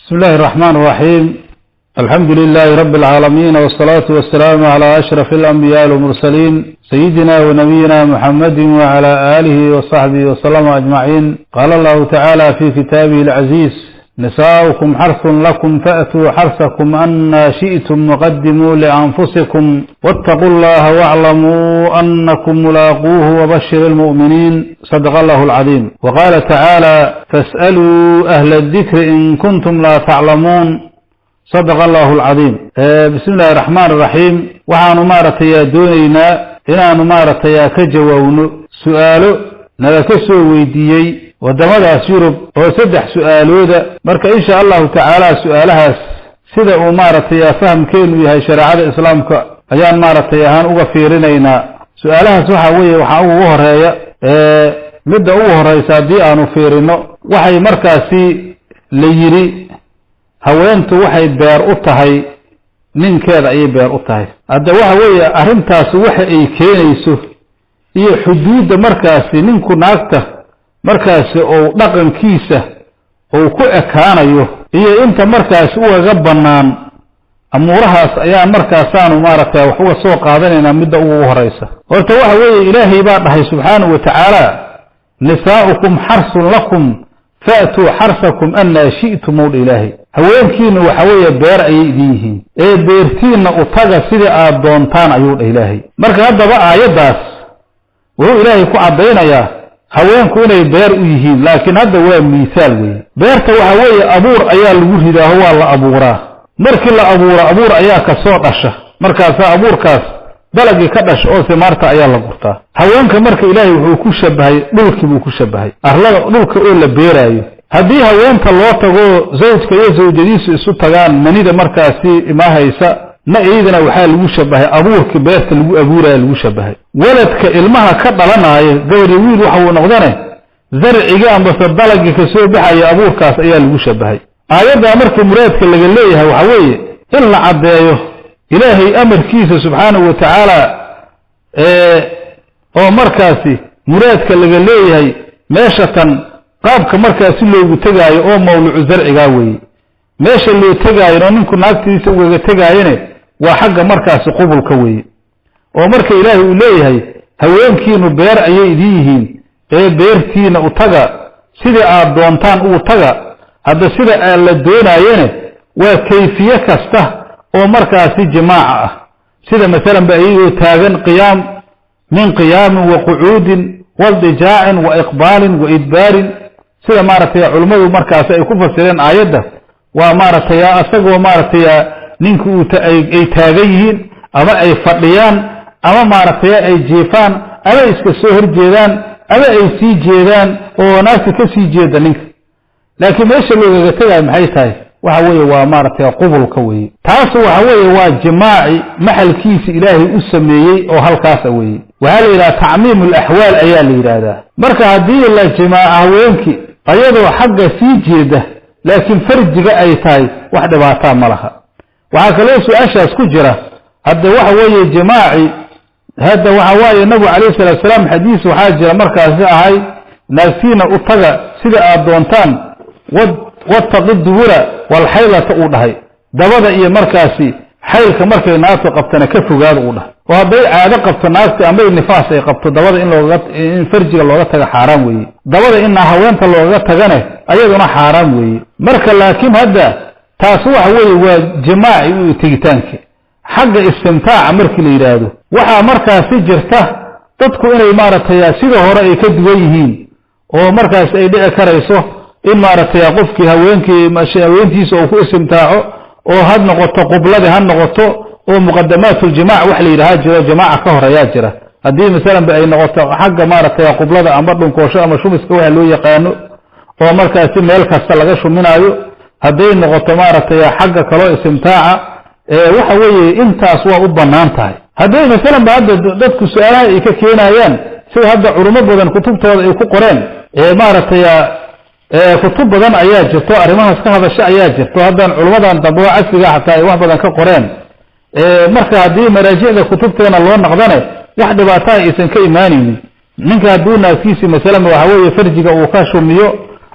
بسم الله الرحمن الرحيم. الحمد لله رب العالمين، والصلاة والسلام على أشرف الأنبياء والمرسلين سيدنا ونبينا محمد وعلى آله وصحبه وسلم أجمعين. قال الله تعالى في كتابه العزيز: نساؤكم حرث لكم فأتوا حرثكم أن شئتم وقدموا لأنفسكم واتقوا الله واعلموا أنكم ملاقوه وبشر المؤمنين. صدق الله العظيم. وقال تعالى: فاسألوا أهل الذكر إن كنتم لا تعلمون. صدق الله العظيم. بسم الله الرحمن الرحيم. وحانو مارتيا دونينا إنانو مارتيا كجوون سؤالو نلكسو ويديي ودمداس يورب oo saddex su'aalooda marka insha Allah ta'ala su'aalahaas sida uu maartay fahamkeenu yahay shariicada islaamka ayaan maartay ahaan uga fiirinayna su'aalahaas waxa weeye waxa ugu horeeya midda ugu horeysa hadii aanu fiirino waxay markaasi la yiri haweentu waxay beer u tahay ninkeeda ay beer u tahay hadda waxa weeye arintaas waxa ay keenayso iyo xuduudda markaasi ninku naagta markaasi oo dhaqankiisa oo ku ekaanayo iyo inta markaasi uga banaan amuurahaas ayaa markaasaanu maartay wax uga soo qaadanayna midda ugu horeysa horta waxa weeye ilaahay baa dhahay subhanahu wa ta'ala: nisaa'ukum harsun lakum fa'tu harsakum anna shi'tum ilaahi. haweenkiina waxa weeye beer ay yihiin ee beertiina u taga sida aad doontaan ayuu ilaahay. marka hadaba aayadaas wuxuu ilaahay ku cadeynayaa haweenku inay beer u yihiin, laakiin hadda waa miisaal weeye. beerta waxa weeye abuur ayaa lagu ridaa, waa la abuuraa. markii la abuuro abuur ayaa ka soo dhasha, markaas abuurkaas dalagii ka dhasho oo simaarta ayaa la gurtaa. haweenka marka ilaahay wuxuu ku shabahay dhulkii buu ku shabahay, arlada dhulka oo la beeraayo. haddii haweenta loo tago zawjka iyo zawjadiisu isu tagaan manida markaasi imaahaysa ma eedana waxaa lagu shabahay abuurkii beerta lagu abuuraa lagu shabahay. waladka ilmaha ka dhalanaya gabadh wiil waxa uu noqdane zarciga ama dalagii ka soo baxaya abuurkaas ayaa lagu shabahay. aayada markii muraadka laga leeyahay waxa weeye in la cadeeyo ilaahay amarkiisa subhanahu wa ta'ala oo markaasi muraadka laga leeyahay meeshatan qaabka markaasi loogu tagaayo oo mawluuc zarciga weeye. meesha loo tagaayo ninku naagtiisa uga tagaayene waa xagga markaasi qubulka weeye. oo marka ilaahay uu leeyahay haweenkiinu beer ayay yihiin ee beertiina u taga sida aad doontaan u taga. hadda sida la doonayene waa kayfiye kasta oo markaasi jamaaca ah, sida mesela baayuu taagan qiyaam min qiyaam wa qu'ud wa dijaa' wa iqbal wa idbar, sida maartay culimadu markaasi ay ku fasireen aayada waa maartay asagoo maartay ninku ay taagan yihiin ama ay fadhiyaan ama maartay ay jeefaan ama iska soo horjeedaan ama ay sii jeedaan oo naagta ka sii jeeda ninka. laakiin meesha looga tagay maxay tahay waxa weeye waa maartay qubulka weeye. taas waxa weeye waa jamaaci maxalkiisa ilaahay u sameeyay oo halkaas weeye. waxa la yiraahdaa ta'miimul ahwaal ayaa la yiraahdaa. marka hadii la jamaaca haweenki ayadoo xagga sii jeeda laakiin farjiga ay tahay wax dhibaato ma laha. waxa kale su'aashaas ku jira hadda waxa weeye jamaaci hadda waxa weeye nabi kaleey sallallahu alayhi wasallam xadiis waxa jira markaas ahay naagtiina u taga sida aad doontaan wattaqidura wal haylata u dhahay dabada iyo markaasi haylka markay naagta qabtana ka fogaado u dhahay. oo haday caado qabto naagta ama nifaas ay qabto dabada in farjiga looga taga xaraam weeye. dabada in haweenta looga tagane ayaduna xaraam weeye. marka laakiin hadda taas waxa weeye waa jamaaci u tigitaanka xagga istimtaaca markii la yiraahdo waxa markaasi jirta dadku inay maartay sida hore ay ka duwan yihiin oo markaas ay dhici karayso in maartay qofkii haweenkii mashaawintiisa oo ku istimtaaco oo had noqoto qiblada han noqoto oo muqaddamatul jamaa wax la yiraahdo jiro jamaa ka horeeya jira. hadii mesela ay noqoto xagga maartay qiblada ama dhunkoosho ama shumiska waxa loo yaqaano oo markaasi meel kasta laga shuminaayo, haday noqoto maartay xagga kale istimtaaca waxa weeye intaas waa u banaan tahay. haday mesela dadku su'aalaha ay ka keenayaan sida hadda culimo badan kutubtooda ay ku qoreen maartay kutub badan ayaa jirto arrimahaas ka hadasha ayaa jirto. haddaan culimadan dambe casriga xataa ay wax badan ka qoreen marka hadii maraajicda kutubteena loo noqdane wax dhibaato aysan ka imaanaynin. ninka haduu naafkiisi mesela waxa weeye farjiga uu ka shumiyo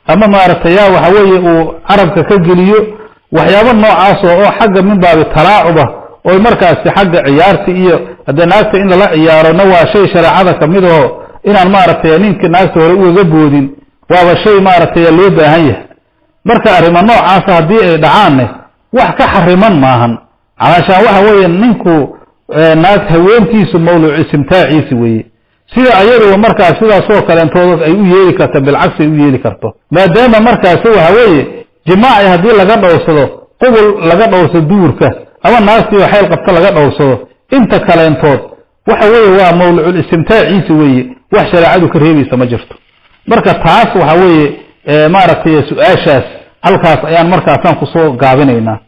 ama maartay waxa weeye uu carabka ka geliyo waxyaabo noocaas oo xagga min baabi talaacuba oo markaasi xagga ciyaarta iyo hadda naagta in la ciyaarona waa shay shariicada kamid oo inaan maaragtay ninka naagta hore uga boodin waaba shay maaragtay loo baahan yahay marka arrimo noocaas hadii ay dhacaan wax ka xariman maahan calaashaan waxa weeye ninku naag haweentiisu mawluuc istimtaaciisi weeye sida ayadu markaas sidaas oo kale intooda ay u yeeli karto bilcagsi ay u yeeli karto maadaama markaas waxa weeye jimaaci hadii laga dhowrsado qubul laga dhowrsado duurka ama naagtii waxay qabta laga dhowrsado inta kale intood waxa weeye waa mawluuc istimtaaciisi weeye wax shariicadu ka reebaysa ma jirto marka taas waxa weeye maaragtay su'aashaas halkaas ayaan markaasaan ku soo gaabinaynaa